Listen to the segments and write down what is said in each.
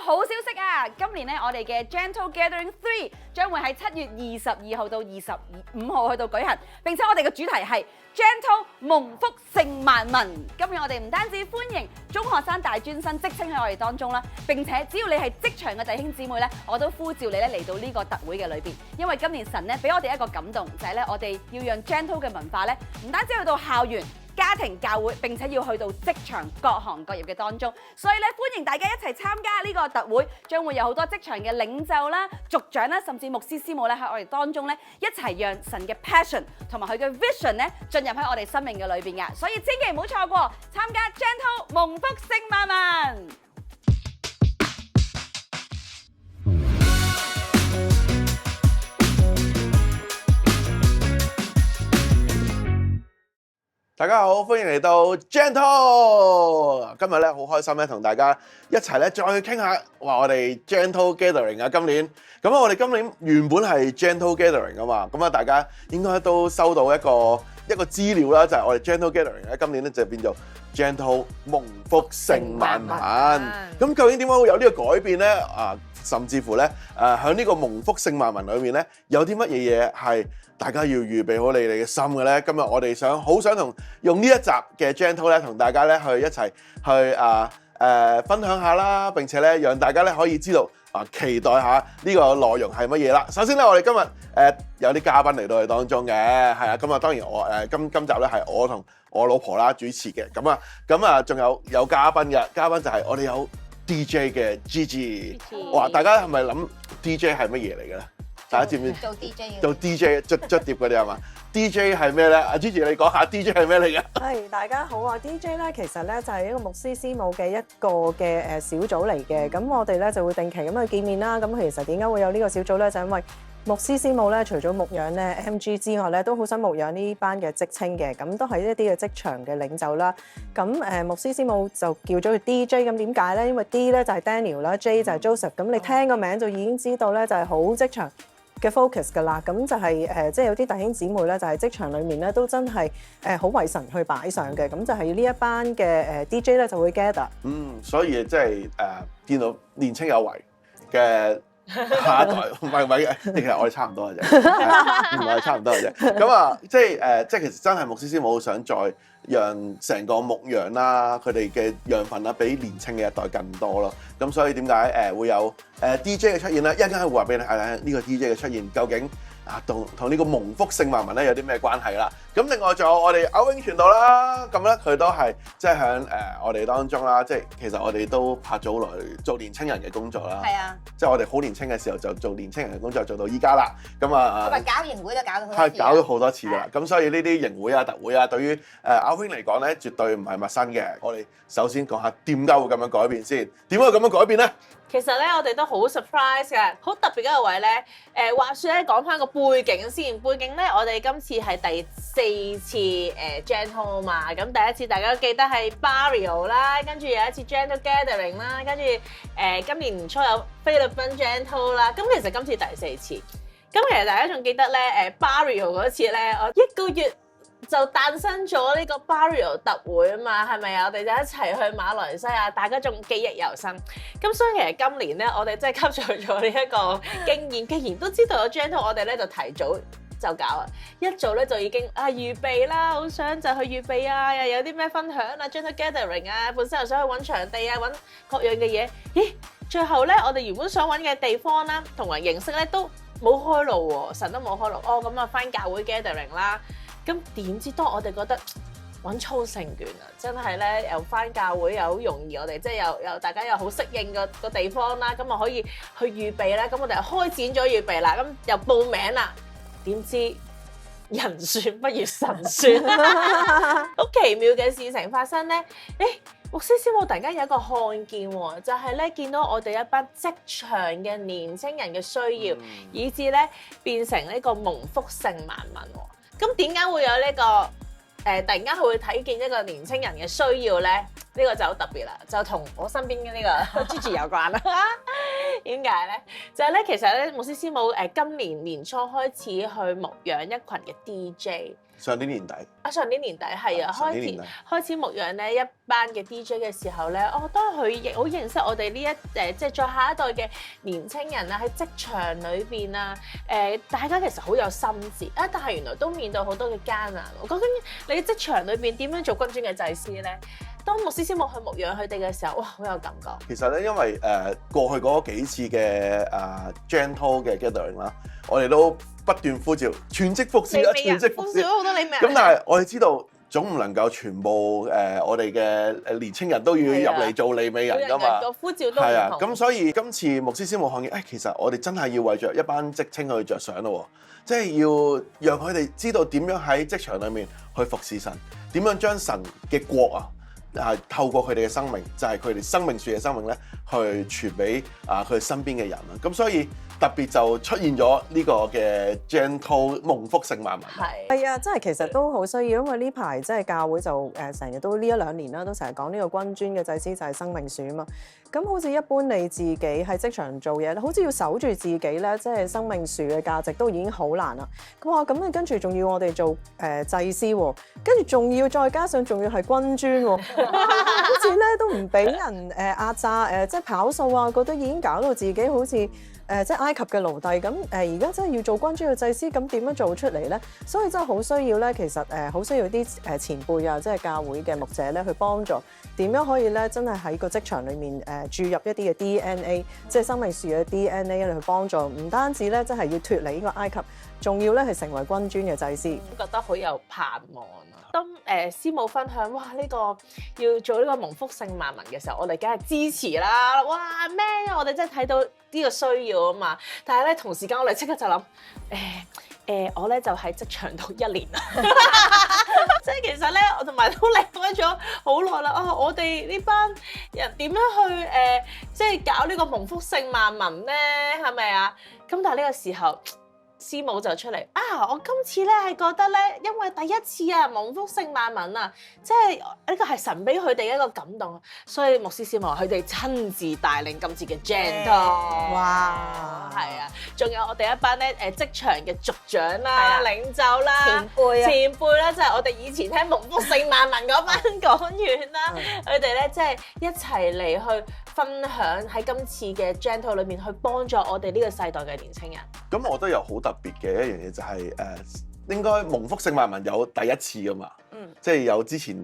好消息啊！今年咧，我哋嘅 Gentle Gathering 3將會喺7月22號到25號去到舉行，並且我哋嘅主題係 Gentle 蒙福盛萬民。今日我哋唔單止歡迎中學生大專生職稱喺我哋當中啦，並且只要你係職場嘅弟兄姊妹咧，我都呼召你咧嚟到呢個特會嘅裏邊，因為今年神咧俾我哋一個感動，就係咧我哋要讓 Gentle 嘅文化咧，唔單止去到校園、家庭教會，並且要去到職場各行各業嘅當中，所以咧歡迎大家一齊參加呢個特會，將會有好多職場嘅領袖啦、族長啦，甚至牧師師母咧喺我哋當中咧一齊讓神嘅 passion 同埋佢嘅 vision 咧進入喺我哋生命嘅裏邊㗎，所以千祈唔好錯過參加 Gentle 蒙福盛萬民。大家好，歡迎嚟到 Gentle。今日咧好開心咧，同大家一齊咧再去傾下話我哋 Gentle Gathering 啊。今年咁我哋今年原本係 Gentle Gathering 啊嘛，咁啊大家應該都收到一個資料啦，就係我哋 Gentle Gathering 咧今年咧就變做 Gentle 蒙福盛萬民。咁究竟點解會有呢個改變咧？甚至乎咧喺呢個蒙福盛萬民裏面咧，有啲乜嘢嘢係大家要預備好你哋嘅心嘅咧？今日我哋好想用呢一集嘅 Gentle 咧，同大家咧去一齊去分享下啦，並且咧讓大家咧可以知道期待下呢個內容係乜嘢啦。首先咧，我哋今日有啲嘉賓嚟到我哋當中嘅，係啊，咁啊當然我今集咧係我同我老婆啦主持嘅，咁啊仲有嘉賓嘅，嘉賓就係我哋有 DJ 嘅 Gigi。哇！大家係咪諗 DJ 係乜嘢嚟嘅咧？大家知唔知？做 DJ 捽碟嗰啲係嘛？DJ 係咩咧？阿 Gigi 你講下 DJ 係咩嚟嘅？係大家好啊 ！DJ 咧其實咧就係一個牧師師母嘅一個嘅小組嚟嘅。咁我哋咧就會定期咁去見面啦。咁其實點解會有呢個小組咧？就因為牧師師母咧除咗牧養咧 MG 之外咧，都好想牧養呢班嘅職稱嘅。咁都係一啲嘅職場嘅領袖啦。咁牧師師母就叫咗佢 DJ。咁點解咧？因為 D 咧就係 Daniel 啦，J 就係 Joseph。咁你聽個名就已經知道咧，就係好職場嘅 focus 㗎啦，咁就係即係有啲弟兄姊妹咧，就係職場裏面咧都真係好為神去擺上嘅，咁就係呢一班嘅DJ 咧就會 gather。所以即係見到年青有為嘅下一代，唔係，其實我哋差唔多嘅啫，唔係差唔多嘅啫。咁即係其實真係牧師師母想再讓成個牧養啦，佢哋嘅養分啦，比年青嘅一代更多咯。咁所以點解會有DJ 嘅出現咧？一陣間會話俾你睇呢個 DJ 嘅出現究竟同呢個蒙福盛萬民咧有啲咩關係啦？咁另外仲有我哋歐永傳道啦，咁咧佢都係即係喺我哋當中啦，即係其實我哋都拍咗好耐做年青人嘅工作啦。係啊，即係我哋好年青嘅時候就做年青人嘅工作，做到依家啦。咁同埋搞營會都搞到係搞咗好多次㗎啦。咁所以呢啲營會啊、特會啊，對於歐永嚟講咧，絕對唔係陌生嘅。我哋首先講下點解會咁樣改變先？點解會咁樣改變咧？其實咧，我哋都好 surprise 嘅，好特別嘅一個位咧。話説咧，講翻個背景先。背景咧，我哋今次係第4次Gentle 嘛。咁第一次大家都記得係 Barrio 啦，跟住有一次 Gentle Gathering 啦，跟住今年年初有菲律賓 Gentle 啦。咁其實今次第4次。咁其實大家仲記得咧Barrio 嗰次咧，我1個月就誕生咗呢個 Barrio 特會啊嘛，係咪啊？我哋就一齊去馬來西亞，大家仲記憶猶新。咁所以其實今年咧，我哋真係吸取咗呢一個經驗。既然都知道有 Gentle，我哋咧就提早就搞啊，一早咧就已經預備啦，好想就去預備啊，又有啲咩分享啊 ，Gentle Gathering 啊，本身又想去揾場地啊，揾各樣嘅嘢。咦，最後咧我哋原本想揾嘅地方啦，同埋形式咧都冇開路喎，神都冇開路。咁啊返教會 Gathering 啦。咁點知當我哋覺得揾操成員啊，真係咧又返教會又好容易，我哋即係又大家又好適應個地方啦，咁啊可以去預備啦，咁我哋開展咗預備啦，咁又報名啦，點知人算不如神算，好奇妙嘅事情發生咧，牧師師母突然間有一個看見喎，就係咧見到我哋一班職場嘅年青人嘅需要，以至咧變成呢個蒙福盛萬民喎。咁點解會有呢個突然間佢會睇見一個年青人嘅需要咧？呢個就好特別啦，就同我身邊嘅呢個 Gigi 有關啦。點解咧？就係咧，其實咧，牧師師母今年年初開始去牧養一群嘅 DJ。上年年底，上年年底係啊，開始牧養咧一班嘅 DJ 嘅時候咧，當佢亦好認識我哋呢即係再下一代嘅年青人啊，喺職場裏邊啊，大家其實好有心志啊，但係原來都面對好多嘅艱難。究竟你喺職場裏邊點樣做君尊嘅祭司咧？當牧師師母去牧養佢哋嘅時候，哇，好有感覺。其實咧，因為過去嗰幾次嘅Gentle 嘅 gathering 啦，我哋都不斷呼召全職服侍啦，全職服侍好多你名。咁但係我哋知道總唔能夠全部我哋嘅年青人都要入嚟做利未人㗎嘛。個呼召都唔同。係啊，咁所以今次牧師師母看見，其實我哋真係要為着一班職青去着想咯，即係要讓佢哋知道點樣喺職場裏面去服侍神，點樣將神嘅國透過佢哋嘅生命，就係佢哋生命樹嘅生命咧，去傳俾佢身邊嘅人啦。咁所以特別就出現咗呢個嘅 Gentle 蒙福聖萬民。係啊，真係其實都好需要，因為呢排即係教會就成日都呢1-2年啦，都成日講呢個君尊嘅祭司就係生命樹啊嘛。咁好似一般你自己喺職場做嘢，好似要守住自己咧，即係生命樹嘅價值都已經好難啦。咁你跟住仲要我哋做祭司喎，跟住仲要再加上仲要係君尊喎，好似咧都唔俾人壓榨即係跑數啊，覺得已經搞到自己好似即係埃及嘅奴隸咁。而家真係要做君尊嘅祭司，咁點樣做出嚟咧？所以真係好需要咧，其實好需要啲前輩啊，即係教會嘅牧者咧，去幫助點樣可以咧，真係喺個職場裏面注入一啲嘅 DNA， 即係生命樹嘅 DNA 去幫助，唔單止咧，真係要脫離呢個埃及，仲要咧係成為君尊嘅祭司。覺得好有盼望啊！當師母分享，哇！呢個要做呢個蒙福聖萬民嘅時候，我哋梗係支持啦！哇咩？我哋真係睇到呢個需要啊嘛！但係咧，同時間我哋即刻就諗，我咧就喺職場度1年啦，即係其實咧，我同埋都離開咗好耐啦。我哋呢班人點樣去即係搞呢個蒙福聖萬民咧？係咪啊？咁但係呢個時候，師母就出嚟我今次咧係覺得咧，因為第一次蒙福聖萬民啊，即係呢個係神俾佢哋一個感動，所以牧師師母佢哋親自帶領今次嘅 Gentle， 哇，係啊，仲有我哋一班咧職場嘅族長啦、領袖啦、前輩啦，就係我哋以前聽蒙福聖萬民嗰班講員啦，佢哋咧即係一齊嚟去分享喺今次嘅 Gentle 裏面去幫助我哋呢個世代嘅年輕人。咁我覺得有好特別嘅一樣嘢就係應該蒙福聖萬民有第一次噶嘛，即係有之前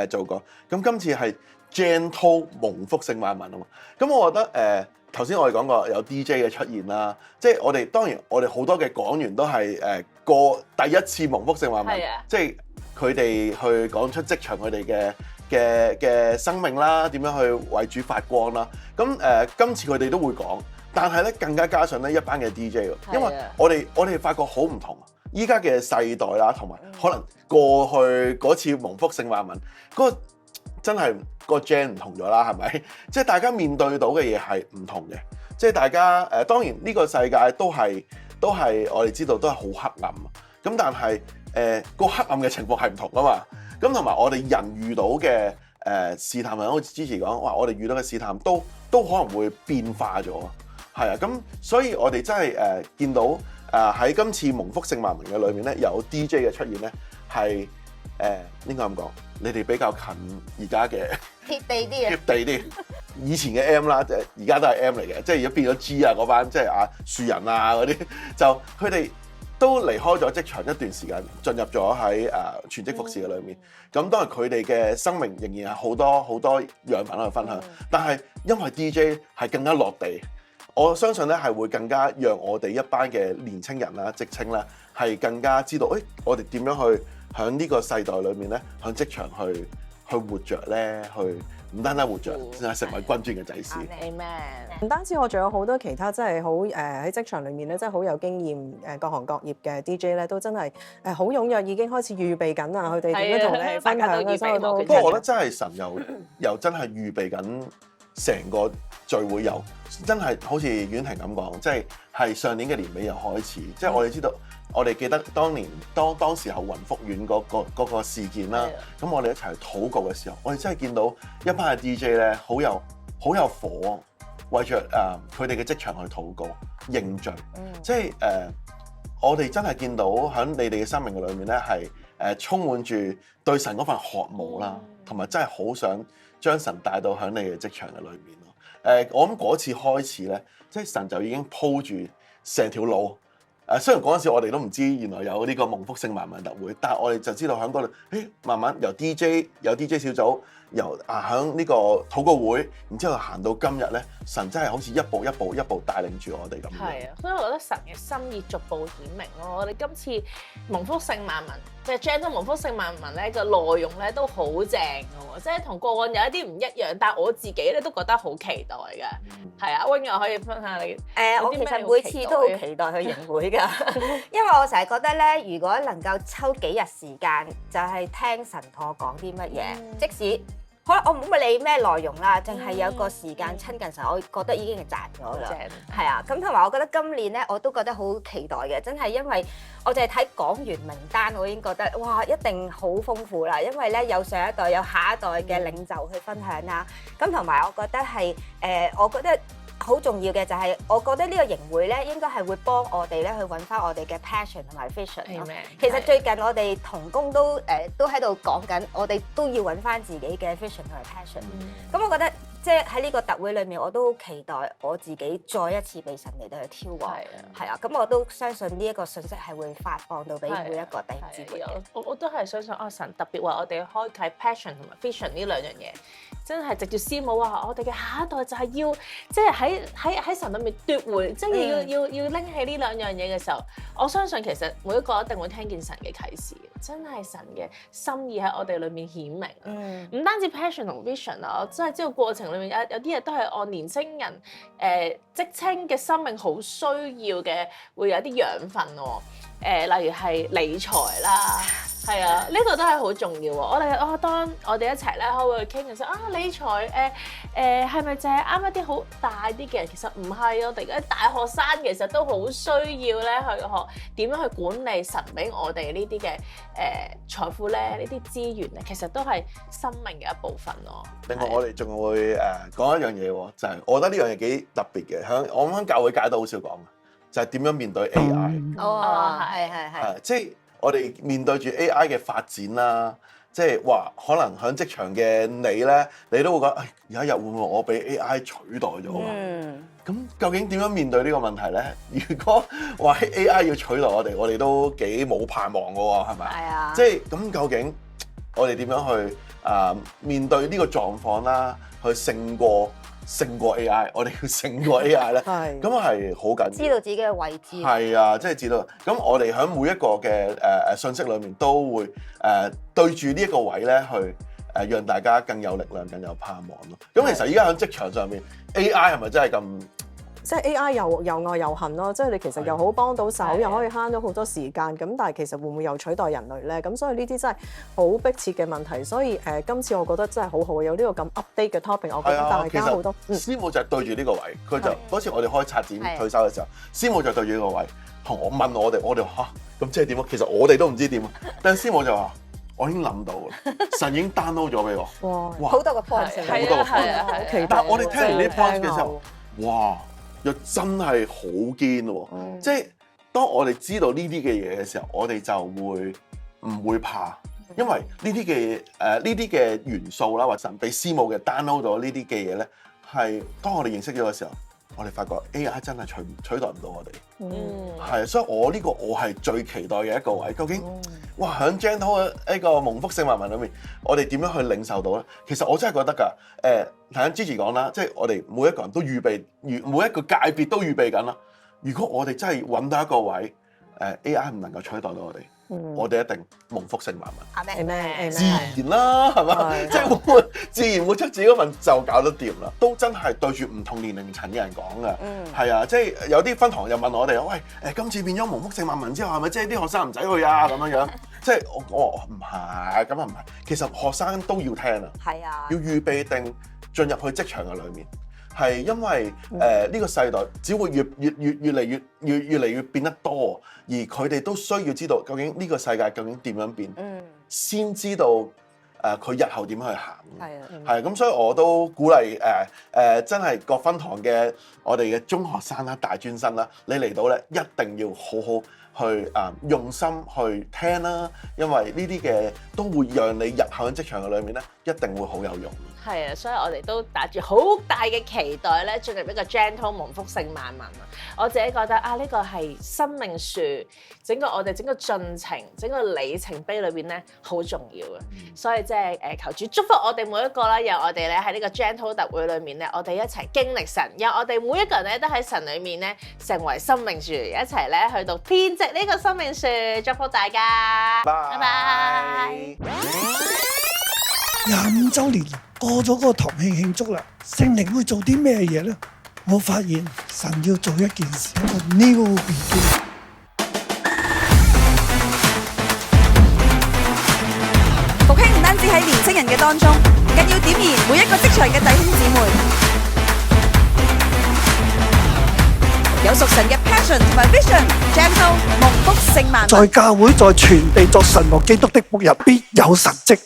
做過。咁今次係 Gentle 蒙福聖萬民啊嘛。咁我覺得頭先我哋講過有 DJ 嘅出現啦，即係我哋當然我哋好多嘅講員都係過第一次蒙福聖萬民，即係佢哋去講出職場佢哋嘅生命啦，點樣去為主發光啦。咁今次佢哋都會講。但係咧，更加加上咧一班嘅 DJ 喎，因為我哋發覺好唔同啊！依家嘅世代啦，同埋可能過去嗰次蒙福聖萬民嗰個真係個 gen 唔同咗啦，係咪？即係大家面對到嘅嘢係唔同嘅，即係大家當然呢個世界都係我哋知道都係好黑暗啊！咁但係個黑暗嘅情況係唔同噶嘛，咁同埋我哋人遇到嘅試探，好似之前講話，我哋遇到嘅試探都可能會變化咗。係啊，咁所以我哋真係見到喺今次蒙福聖萬民嘅裏面咧，有 DJ 嘅出現咧，係應該咁講，你哋比較近而家嘅貼地啲啊，貼地啲。以前嘅 M 啦，而家都係 M 嚟嘅，即係而家變咗 G 啊嗰班，即係樹人啊嗰啲，就佢哋都離開咗職場一段時間，進入咗喺全職服侍嘅裏面。咁當然佢哋嘅生命仍然係好多養分去分享，但係因為 DJ 係更加落地。我相信咧係會更加讓我哋一班嘅年青人啦、職青啦，係更加知道，我哋點樣去喺呢個世代裏面咧，喺職場去活着咧，去唔單單活着，先係成為君尊嘅祭司。Amen。唔單止我仲有好多其他真係好喺職場裏面咧，真係好有經驗各行各業嘅 DJ 咧，都真係好踴躍，已經開始預備緊啦。佢哋點樣同你分享嘅，所以都。不過我覺得真係神又真係預備緊成個聚會又真係好似婉婷咁講，即係上年嘅年尾又開始，即係我哋知道，我哋記得當年當時候雲福苑嗰個事件啦，咁我哋一齊去禱告嘅時候，我哋真係見到一班嘅 DJ 咧，好有火，為着佢哋嘅職場去禱告認罪，即係我哋真係見到喺你哋嘅生命嘅裏面咧，係充滿住對神嗰份渴慕啦，同埋真係好想將神帶到喺你嘅職場嘅裏面咯。我諗嗰次開始咧，即係神就已經鋪住成條路。雖然嗰陣時我哋都唔知原來有呢個蒙福聖萬民特會，但係我哋就知道喺嗰度，慢慢由 有 DJ 小組，由喺呢個禱告會，然之後行到今日咧，神真係好似一步一步帶領住我哋咁樣。係啊，所以我覺得神嘅心意逐步顯明咯。我哋今次蒙福聖萬民，即係 Gentle 蒙福聖萬民咧個內容咧都好正嘅喎，即係同個案有一啲唔一樣，但係我自己咧都覺得好期待嘅。係啊，Wing 又可以分享你。我其實每次都好期待去營會㗎，因為我成日覺得咧，如果能夠抽幾日時間，就係聽神同我講啲乜嘢，即使可能我唔好理咩內容啦，淨係有個時間親近神，我覺得已經係賺咗啦。係啊，咁同埋我覺得今年咧，我都覺得好期待嘅，真係因為我淨係睇講員名單，我已經覺得哇，一定好豐富啦。因為咧有上一代有下一代嘅領袖去分享啦，咁同埋我覺得係我覺得好重要嘅就係，我覺得呢個營會咧應該係會幫我哋咧去揾翻我哋嘅 passion 同埋 vision 咯。其實最近我哋同工都喺度講緊，我哋都要揾翻自己嘅 vision 同埋 passion。咁我覺得即係喺呢個特會裏面，我都好期待我自己再一次被神嚟到去挑旺。係啊，咁我都相信呢一個信息係會發放到俾每一個弟兄姊妹嘅。我都係相信神特別為我哋開啟 passion 同埋 vision 呢兩樣嘢，真係直接師母話我哋嘅下一代就係要即係喺神裏面奪回，即係要拎起呢兩樣嘢嘅時候，我相信其實每一個一定會聽見神嘅啟示，真係神嘅心意喺我哋裏面顯明。唔單止 passion 同 vision 啊，我真係知道過程裏面有啲嘢都係按年青人職青嘅生命好需要嘅，會有啲養分喎。例如係理財啦，係啊，呢個都係好重要喎。當我哋一齊咧開會去傾嘅時候，理財係咪就係啱一啲好大啲嘅人？其實唔係，我哋而家大學生其實都好需要咧去學點樣去管理神俾我哋呢啲嘅財富咧，呢啲資源咧，其實都係生命嘅一部分咯。另外我哋仲會講一樣嘢喎，就係我覺得呢樣嘢幾特別嘅，我喺教會界都好少講嘅，就係點樣面對 AI。係，即係我哋面對住 AI 嘅發展啦，即係話可能喺職場嘅你咧，你都會覺得有一日會唔會我俾 AI 取代咗啊？咁究竟點樣面對呢個問題咧？如果話 AI 要取代我哋都幾冇盼望嘅喎，係咪？係啊。即係咁，究竟我哋點樣去面對呢個狀況啦？去勝過 AI， 我哋要勝過 AI 咧，咁係好緊要。知道自己嘅位置。係啊，即係知道。咁我哋喺每一個嘅信息裏面都會對住呢一個位咧去讓大家更有力量、更有盼望咯。咁其實依家喺職場上面 AI 係咪真係咁？即係 AI 又愛又恨咯，即係你其實又好幫到手，又可以慳咗好多時間。咁但係其實會唔會又取代人類咧？咁所以呢啲真係好迫切嘅問題。所以今次我覺得真係好好，有呢個咁 update 嘅 topic，我覺得大家好多。師母就係對住呢個位，佢就嗰次我哋開策展退休嘅時候，師母就對住呢個位同我問我哋話咁即係點啊？其實我哋都唔知點啊。但係師母就話：我已經諗到啦，神已經 download 咗俾我。哇！好多個 point，好多個 point。但係我哋聽完呢啲 point 嘅時候，哇！又真係好堅喎，即係當我哋知道呢啲嘅嘢嘅時候，我哋就會唔會怕，因為呢啲嘅元素啦，或者神俾師母嘅 download 咗呢啲嘅嘢咧，係當我哋認識咗嘅時候，我哋發覺 AI 真係取代唔到我哋，係，所以我係最期待嘅一個位，究竟哇喺 Gentle 呢個蒙福聖萬民裏面，我哋點樣去領受到咧？其實我真係覺得㗎，頭先 Gigi 講啦，即係我哋每一個人都預備，每一個界別都預備緊啦。如果我哋真係揾到一個位，AI 唔能夠取代到我哋，我哋一定蒙福聖萬民。Amen，自然啦，係嘛？即係自然會出自己嗰份就搞得掂啦。都真係對住唔同年齡層嘅人講㗎，係啊，即係有啲分堂又問我哋，喂，今次變咗蒙福聖萬民之後，係咪即係啲學生唔使去啊？咁樣，即係我話唔係，咁啊唔係。其實學生都要聽啊，係啊，要預備定進入去職場嘅裏面。係因為呢個世代只會越嚟越變得多，而佢哋都需要知道究竟呢個世界究竟點樣變，先知道佢日後點樣去行。係啊，係咁，所以我都鼓勵真係各分堂嘅我哋嘅中學生啦、大專生啦，你嚟到咧一定要好好去用心去聽啦，因為呢啲嘅都會讓你日後喺職場嘅裏面咧一定會好有用。係啊，所以我哋都帶住好大嘅期待咧，進入一個 Gentle 蒙福勝萬民啊！我自己覺得啊，呢個係生命樹，我哋整個進程、整個里程碑裏邊咧，好重要嘅。所以即係求主祝福我哋每一個啦，由我哋咧喺呢個 Gentle 特會裏面咧，我哋一齊經歷神，由我哋每一個人咧都喺神裏面咧成為生命樹，一齊咧去到編織呢個生命樹，祝福大家，拜拜。 25週年過咗嗰個堂慶慶祝啦，聖靈會做啲咩嘢咧？我發現神要做一件事，一個 new begin。復興唔單止喺年青人嘅當中，更要點燃每一個職場嘅弟兄姊妹，有屬神嘅 passion 同埋 vision，Gentle 蒙福勝萬民。在教會，在全地作神和基督的僕人，必有神蹟。